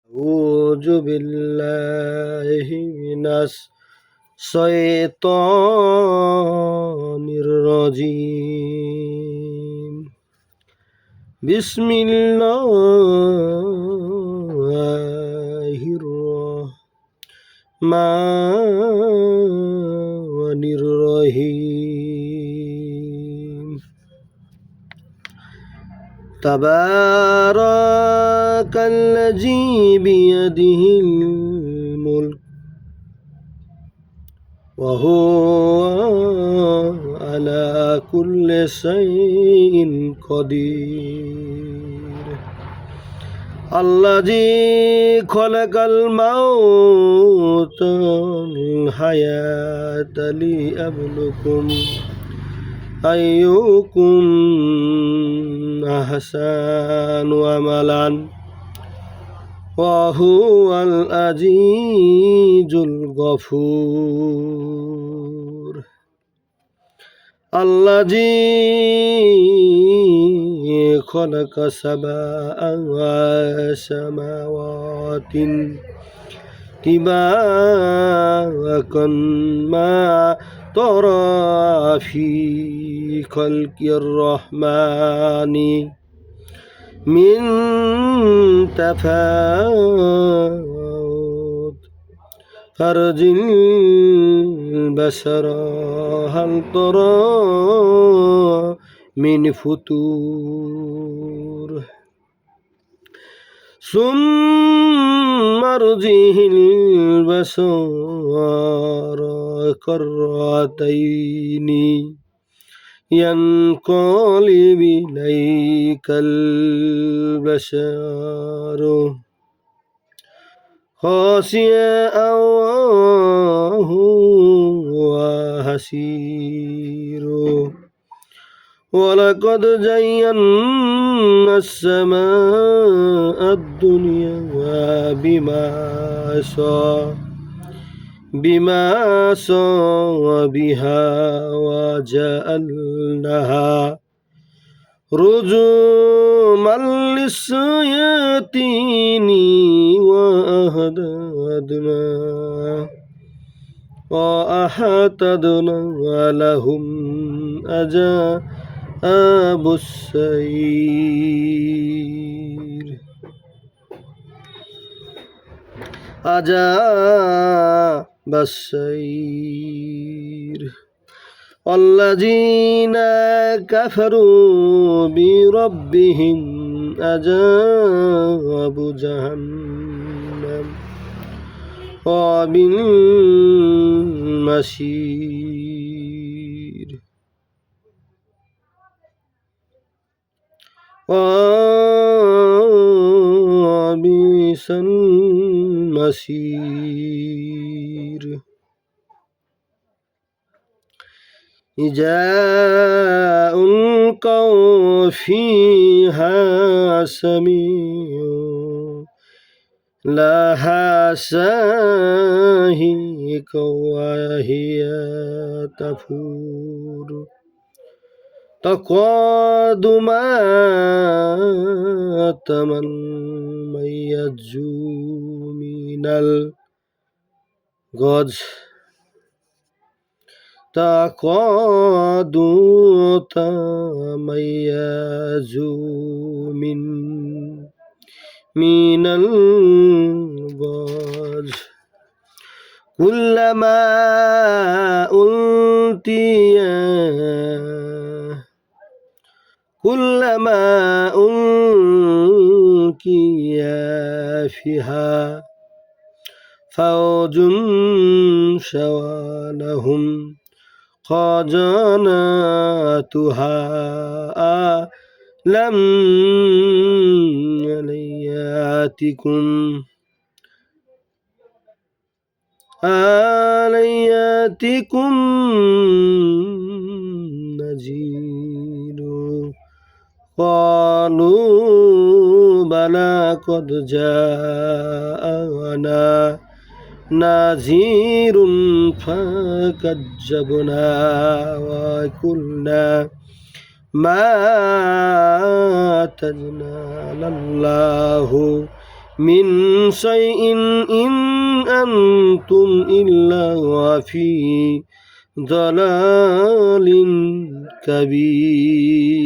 أعوذ بالله من الشيطان الرجيم. بسم الله الرحمن الرحيم. تبارك الذي بيده الملك وهو على كل شيء قدير. الذي خلق الموت والحياة ليبلوكم أيكم أحسن عملا وهو العزيز الغفور. الذي خلق سبع سماوات طباقا ما ترى في خلق الرحمن من تفاوت فارجع البصر هل ترى من فتور ثم ارجع البصر كرتين ينقلب إليك البصر خاسئا وهو حسير. ولقد زينا السماء الدنيا بما بها وجعلناها رجوما للشياطين وأعتدنا لهم عذاب السعير. عذاب السعير. والذين كفروا بربهم عذاب جهنم وبالمصير. وبئس المصير. جاء القوم فيها سميع لها شاهق وهي تفور تقعد ما يجو من الغد تقعد تميز من الغد كلما ألقي فيها فوج سألهم خزنتها ألم يأتكم نذير قالوا بلى قد جاءنا نذير فكذبنا وقلنا ما تجنى الله من شيء إن أنتم إلا في ضلال كبير